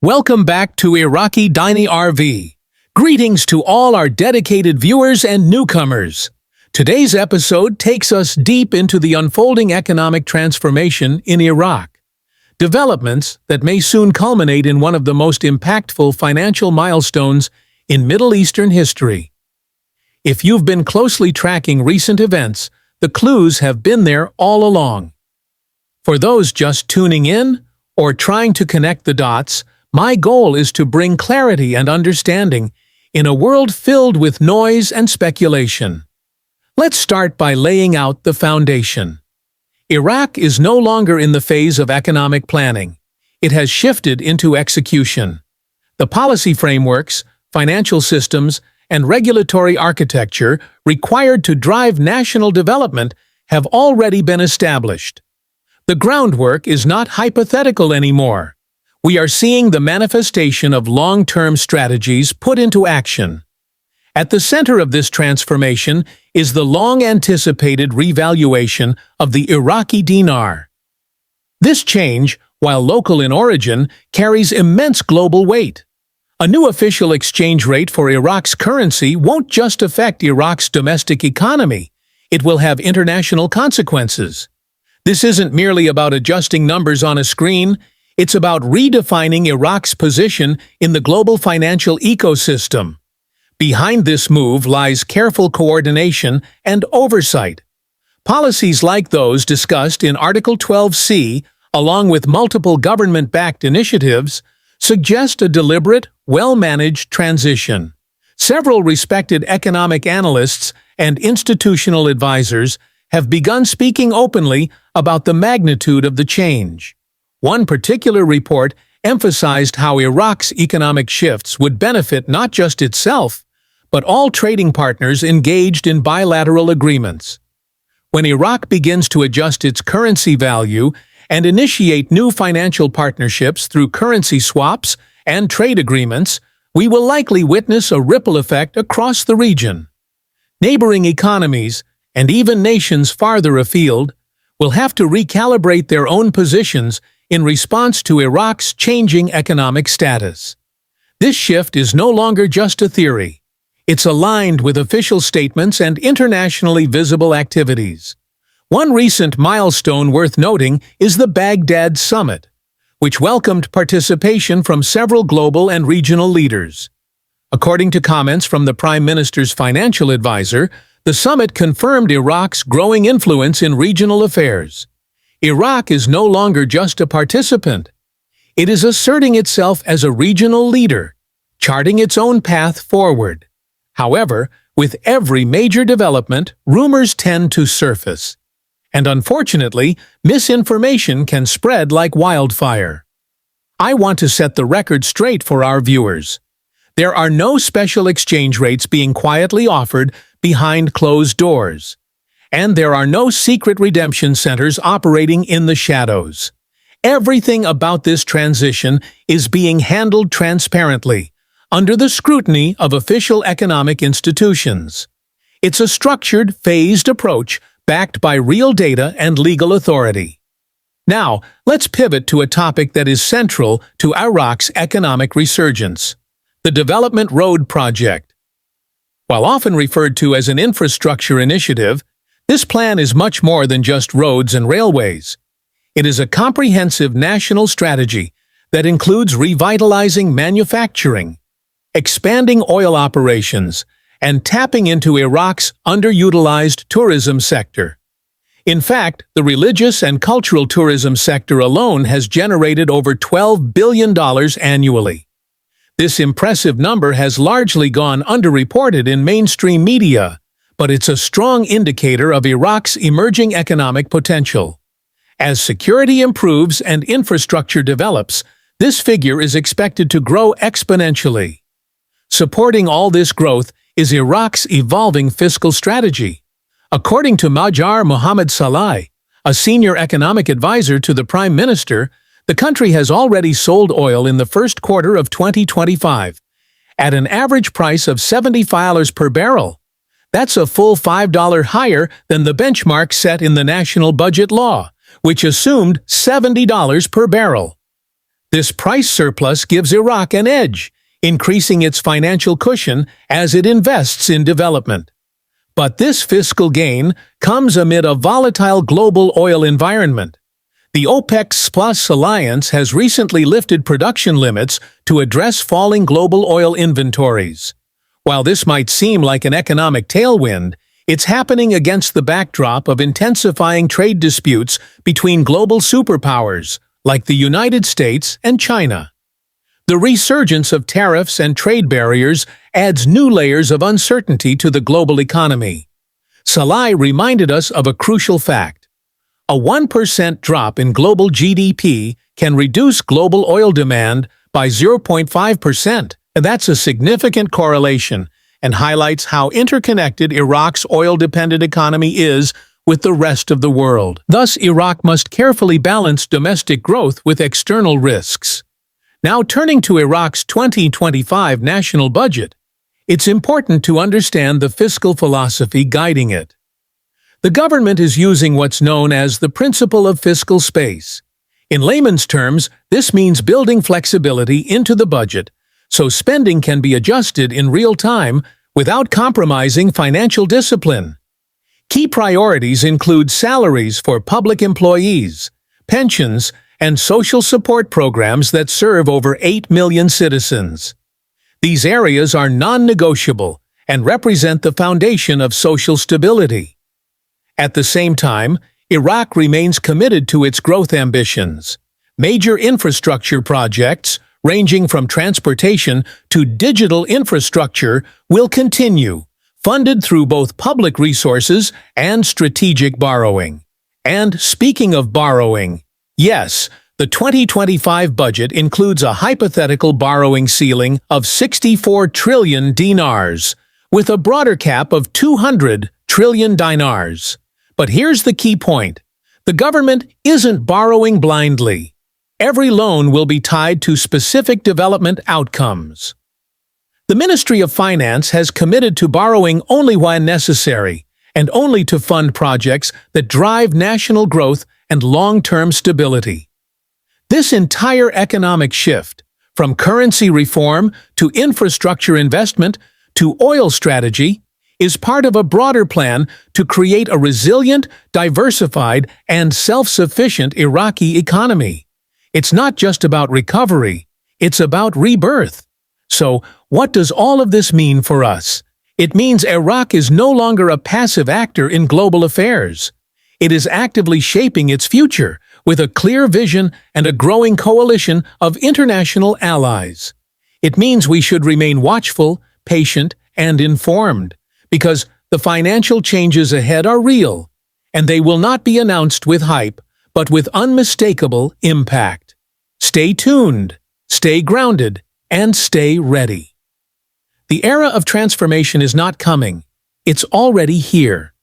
Welcome back to Iraqi Dinar RV. Greetings to all our dedicated viewers and newcomers. Today's episode takes us deep into the unfolding economic transformation in Iraq. Developments that may soon culminate in one of the most impactful financial milestones in Middle Eastern history. If you've been closely tracking recent events, the clues have been there all along. For those just tuning in or trying to connect the dots, my goal is to bring clarity and understanding in a world filled with noise and speculation. Let's start by laying out the foundation. Iraq is no longer in the phase of economic planning. It has shifted into execution. The policy frameworks, financial systems, and regulatory architecture required to drive national development have already been established. The groundwork is not hypothetical anymore. We are seeing the manifestation of long-term strategies put into action. At the center of this transformation is the long-anticipated revaluation of the Iraqi dinar. This change, while local in origin, carries immense global weight. A new official exchange rate for Iraq's currency won't just affect Iraq's domestic economy, it will have international consequences. This isn't merely about adjusting numbers on a screen, it's about redefining Iraq's position in the global financial ecosystem. Behind this move lies careful coordination and oversight. Policies like those discussed in Article 12C, along with multiple government-backed initiatives, suggest a deliberate, well-managed transition. Several respected economic analysts and institutional advisors have begun speaking openly about the magnitude of the change. One particular report emphasized how Iraq's economic shifts would benefit not just itself, but all trading partners engaged in bilateral agreements. When Iraq begins to adjust its currency value and initiate new financial partnerships through currency swaps and trade agreements, we will likely witness a ripple effect across the region. Neighboring economies, and even nations farther afield, will have to recalibrate their own positions in response to Iraq's changing economic status. This shift is no longer just a theory. It's aligned with official statements and internationally visible activities. One recent milestone worth noting is the Baghdad Summit, which welcomed participation from several global and regional leaders. According to comments from the Prime Minister's financial advisor, the summit confirmed Iraq's growing influence in regional affairs. Iraq is no longer just a participant. It is asserting itself as a regional leader, charting its own path forward. However, with every major development, rumors tend to surface. And unfortunately, misinformation can spread like wildfire. I want to set the record straight for our viewers. There are no special exchange rates being quietly offered behind closed doors. And there are no secret redemption centers operating in the shadows. Everything about this transition is being handled transparently, under the scrutiny of official economic institutions. It's a structured, phased approach backed by real data and legal authority. Now, let's pivot to a topic that is central to Iraq's economic resurgence: the Development Road Project. While often referred to as an infrastructure initiative, this plan is much more than just roads and railways. It is a comprehensive national strategy that includes revitalizing manufacturing, expanding oil operations, and tapping into Iraq's underutilized tourism sector. In fact, the religious and cultural tourism sector alone has generated over $12 billion annually. This impressive number has largely gone underreported in mainstream media, but it's a strong indicator of Iraq's emerging economic potential. As security improves and infrastructure develops, this figure is expected to grow exponentially. Supporting all this growth is Iraq's evolving fiscal strategy. According to Majar Mohammed Salah, a senior economic advisor to the Prime Minister, the country has already sold oil in the first quarter of 2025 at an average price of $70 per barrel. That's a full $5 higher than the benchmark set in the National Budget Law, which assumed $70 per barrel. This price surplus gives Iraq an edge, increasing its financial cushion as it invests in development. But this fiscal gain comes amid a volatile global oil environment. The OPEC+ alliance has recently lifted production limits to address falling global oil inventories. While this might seem like an economic tailwind, it's happening against the backdrop of intensifying trade disputes between global superpowers like the United States and China. The resurgence of tariffs and trade barriers adds new layers of uncertainty to the global economy. Salai reminded us of a crucial fact. A 1% drop in global GDP can reduce global oil demand by 0.5%, and that's a significant correlation and highlights how interconnected Iraq's oil-dependent economy is with the rest of the world. Thus, Iraq must carefully balance domestic growth with external risks. Now turning to Iraq's 2025 national budget, it's important to understand the fiscal philosophy guiding it. The government is using what's known as the principle of fiscal space. In layman's terms, this means building flexibility into the budget so spending can be adjusted in real time without compromising financial discipline. Key priorities include salaries for public employees, pensions, and social support programs that serve over 8 million citizens. These areas are non-negotiable and represent the foundation of social stability. At the same time, Iraq remains committed to its growth ambitions. Major infrastructure projects, ranging from transportation to digital infrastructure, will continue, funded through both public resources and strategic borrowing. And speaking of borrowing, yes, the 2025 budget includes a hypothetical borrowing ceiling of 64 trillion dinars, with a broader cap of 200 trillion dinars. But here's the key point. The government isn't borrowing blindly. Every loan will be tied to specific development outcomes. The Ministry of Finance has committed to borrowing only when necessary, and only to fund projects that drive national growth and long-term stability. This entire economic shift, from currency reform to infrastructure investment to oil strategy, is part of a broader plan to create a resilient, diversified, and self-sufficient Iraqi economy. It's not just about recovery, it's about rebirth. So, what does all of this mean for us? It means Iraq is no longer a passive actor in global affairs. It is actively shaping its future with a clear vision and a growing coalition of international allies. It means we should remain watchful, patient, and informed, because the financial changes ahead are real, and they will not be announced with hype, but with unmistakable impact. Stay tuned, stay grounded, and stay ready. The era of transformation is not coming. It's already here.